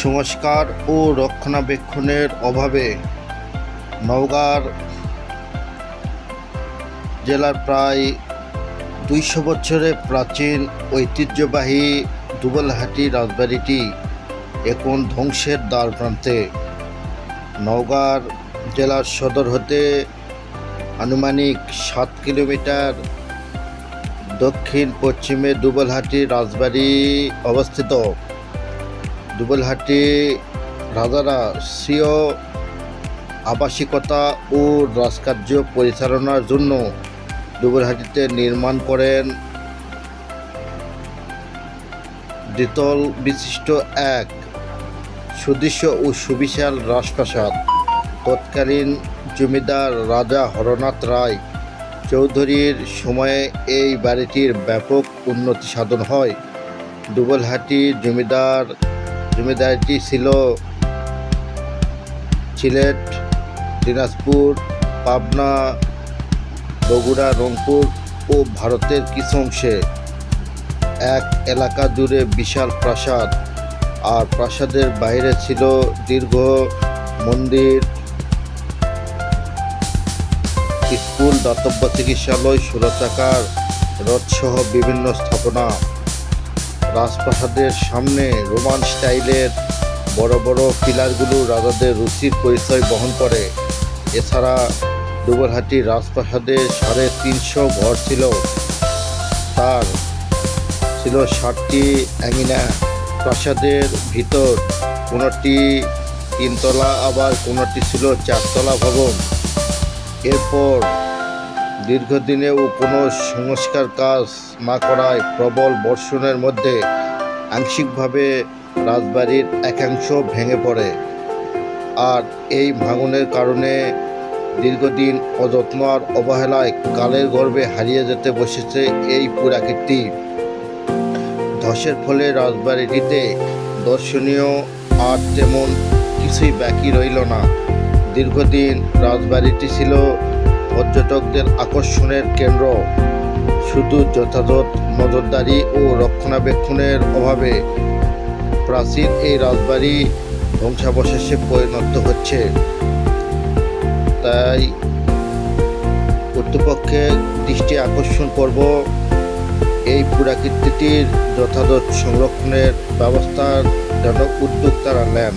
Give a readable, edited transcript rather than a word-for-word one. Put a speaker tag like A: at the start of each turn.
A: সংস্কার ও রক্ষণাবেক্ষণের অভাবে নওগাঁ জেলার প্রায় ২০০ বছরের প্রাচীন ঐতিহ্যবাহী দুবলহাটি রাজবাড়িটি এখন ধ্বংসের দ্বারপ্রান্তে। নওগাঁ জেলার সদর হতে আনুমানিক ৭ কিলোমিটার দক্ষিণ পশ্চিমে দুবলহাটি রাজবাড়ি অবস্থিত। দুবলহাটি রাজারা স্বীয় আবাসিকতা ও রাজকার্য পরিচালনার জন্য দুবলহাটিতে নির্মাণ করেন দ্বিতল বিশিষ্ট এক সুদৃশ্য ও সুবিশাল রাজপ্রাসাদ। তৎকালীন জমিদার রাজা হরনাথ রায় চৌধুরীর সময়ে এই বাড়িটির ব্যাপক উন্নতি সাধন হয়। দুবলহাটি জমিদারটি ছিল সিলেট, দিনাজপুর, পাবনা, বগুড়া, রংপুর ও ভারতের কিছু অংশে এক এলাকা জুড়ে বিশাল প্রাসাদ, আর প্রাসাদের বাইরে ছিল দীর্ঘ মন্দির, স্কুল, দাতব্য চিকিৎসালয়, ষোলচাকার রথসহ বিভিন্ন স্থাপনা। রাজপ্রাসাদের সামনে রোমান স্টাইলের বড় বড় পিলারগুলো রাজাদের রুচির পরিচয় বহন করে। এছাড়া দুবলহাটি রাজপ্রাসাদে ৩৫০ ঘর ছিল। তার ছিল ৬০টি অ্যাঙ্গিনা। প্রাসাদের ভিতর কোনোটি ৩ তলা, আবার কোনোটি ছিল ৪ তলা ভবন। এরপর দীর্ঘদিনেও কোনো সংস্কার কাজ না করায় প্রবল বর্ষণের মধ্যে আংশিকভাবে রাজবাড়ির একাংশ ভেঙে পড়ে। আর এই ভাঙনের কারণে দীর্ঘদিন অযত্ন আর অবহেলায় কালের গর্ভে হারিয়ে যেতে বসেছে এই পুরাকীর্তি। ধসের ফলে রাজবাড়িটিতে দর্শনীয় আর তেমন কিছুই বাকি রইল না। দীর্ঘদিন রাজবাড়িটি ছিল পর্যটকদের আকর্ষণের কেন্দ্র। শুধু যথাযথ নজরদারি ও রক্ষণাবেক্ষণের অভাবে প্রাচীন এই রাজবাড়ি ধ্বংসাবশেষে পরিণত হচ্ছে। তাই কর্তৃপক্ষের দৃষ্টি আকর্ষণ করব এই পুরাকীর্তিটির যথাযথ সংরক্ষণের ব্যবস্থার যেন উদ্যোগ তারা নেন।